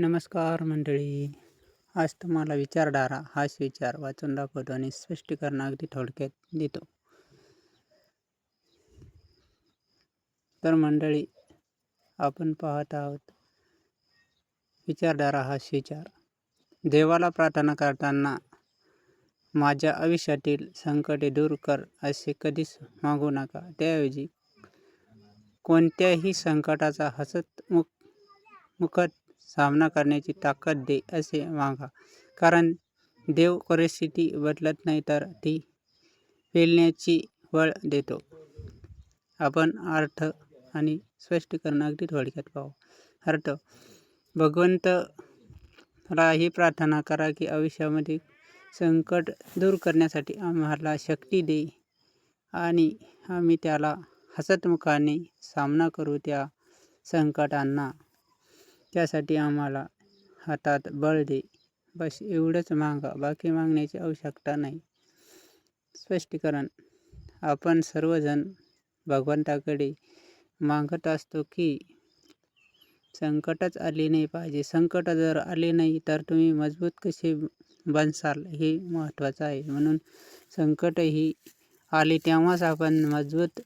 नमस्कार मंडळी. आज तुम्हाला विचारधारा हाच विचार वाचून दाखवतो आणि स्पष्टीकरण अगदी थोडक्यात देतो. तर मंडळी, आपण पाहत आहोत विचारधारा हाच विचार. देवाला प्रार्थना करताना माझ्या आयुष्यातील संकटे दूर कर असे कधीच मागू नका. त्याऐवजी कोणत्याही संकटाचा मुखत सामना करण्याची ताकद दे असे मागा. कारण देव परिस्थिती बदलत नाही, तर ती पेलण्याची बळ देतो. आपण अर्थ आणि स्पष्टीकरण अगदी थोडक्यात पाहू. अर्थ: भगवंताला ही प्रार्थना करा की आयुष्यामध्ये संकट दूर करण्यासाठी आम्हाला शक्ती दे आणि आम्ही त्याला हसतमुखाने सामना करू त्या संकटांना. त्यासाठी आम्हाला हातात बळ दे. बस एवढंच मागा, बाकी मागण्याची आवश्यकता नाही. स्पष्टीकरण: आपण सर्वजण भगवंताकडे मागत असतो की संकटच आले नाही पाहिजे. संकट जर आले नाही तर तुम्ही मजबूत कसे बनसाल हे महत्त्वाचं आहे. म्हणून संकटही आले तेव्हाच आपण मजबूत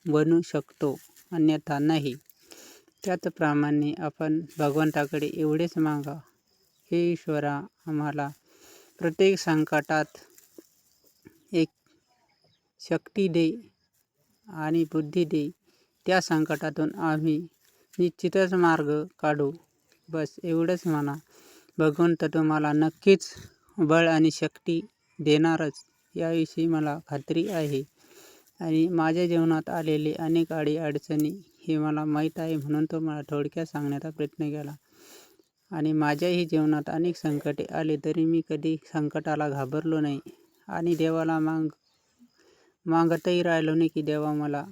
बनू शकतो, अन्यथा नाही. त्याचप्रमाणे आपण भगवंताकडे एवढेच मागा, हे ईश्वरा, आम्हाला प्रत्येक संकटात एक शक्ती दे आणि बुद्धी दे. त्या संकटातून आम्ही निश्चितच मार्ग काढू. बस एवढंच म्हणा. भगवंत तुम्हाला नक्कीच बळ आणि शक्ती देणारच, याविषयी मला खात्री आहे. आणि माझ्या जीवनात आलेले अनेक अडीअडचणी हे मला माहीत आहे, म्हणून तो मला थोडक्यात सांगण्याचा प्रयत्न केला. आणि माझ्याही जीवनात अनेक संकटे आले, तरी मी कधी संकटाला घाबरलो नाही आणि देवाला मागतही राहिलो नाही की देवा मला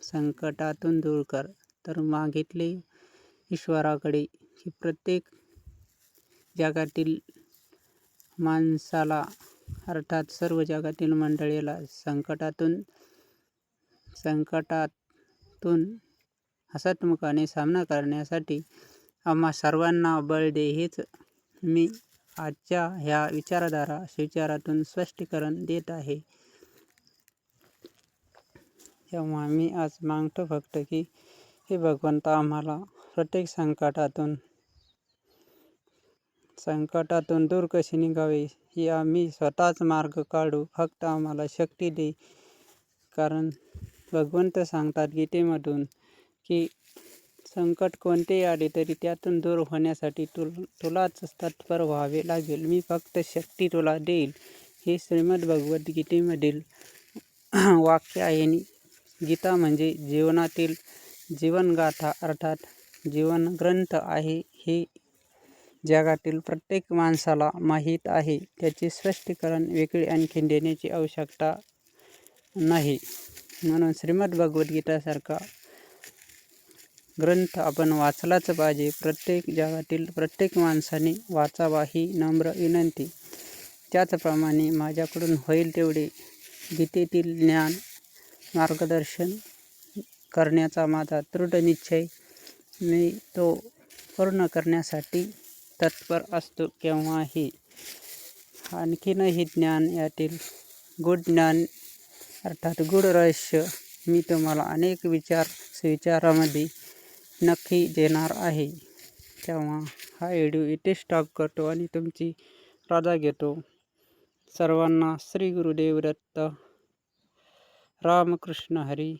संकटातून दूर कर. तर मागितले ईश्वराकडे की प्रत्येक जगातील माणसाला, अर्थात सर्व जगातील मंडळीला संकटातून हसतमुखाने सामना करण्यासाठी आम्हा सर्वांना बळ दे. हेच मी आजच्या ह्या विचारधारा विचारातून स्पष्टीकरण देत आहे. तेव्हा मी आज मागतो फक्त की हे भगवंता, आम्हाला प्रत्येक संकटातून दूर कसे निघावे हे आम्ही स्वतःच मार्ग काढू. फक्त आम्हाला शक्ती दे. कारण भगवंत सांगतात गीतेमधून की संकट कोणतेही आले तरी त्यातून दूर होण्यासाठी तुलाच तत्पर व्हावे लागेल. मी फक्त शक्ती तुला देईल. हे श्रीमद भगवद्गीतेमधील वाक्य आहे. गीता म्हणजे जीवनातील जीवनगाथा, अर्थात जीवनग्रंथ आहे. हे जगातील प्रत्येक माणसाला माहीत आहे. त्याचे स्पष्टीकरण वेगळे आणखीन देण्याची आवश्यकता नाही. म्हणून श्रीमद भगवद्गीतासारखा ग्रंथ आपण वाचलाच पाहिजे. जगातील प्रत्येक माणसाने वाचावा ही नम्र विनंती. त्याचप्रमाणे माझ्याकडून होईल तेवढे गीतेतील ज्ञान मार्गदर्शन करण्याचा माझा दृढ निश्चय. मी तो पूर्ण करण्यासाठी तत्पर असतो केव्हाही. आणखीनही ज्ञान, यातील गूढ ज्ञान, अर्थात गूढ रहस्य मी तुम्हाला अनेक विचारामध्ये नक्की देणार आहे. तेव्हा हा व्हिडिओ इथे स्टॉप करतो आणि तुमची रजा घेतो. सर्वांना श्री गुरुदेव दत्त. रामकृष्ण हरी.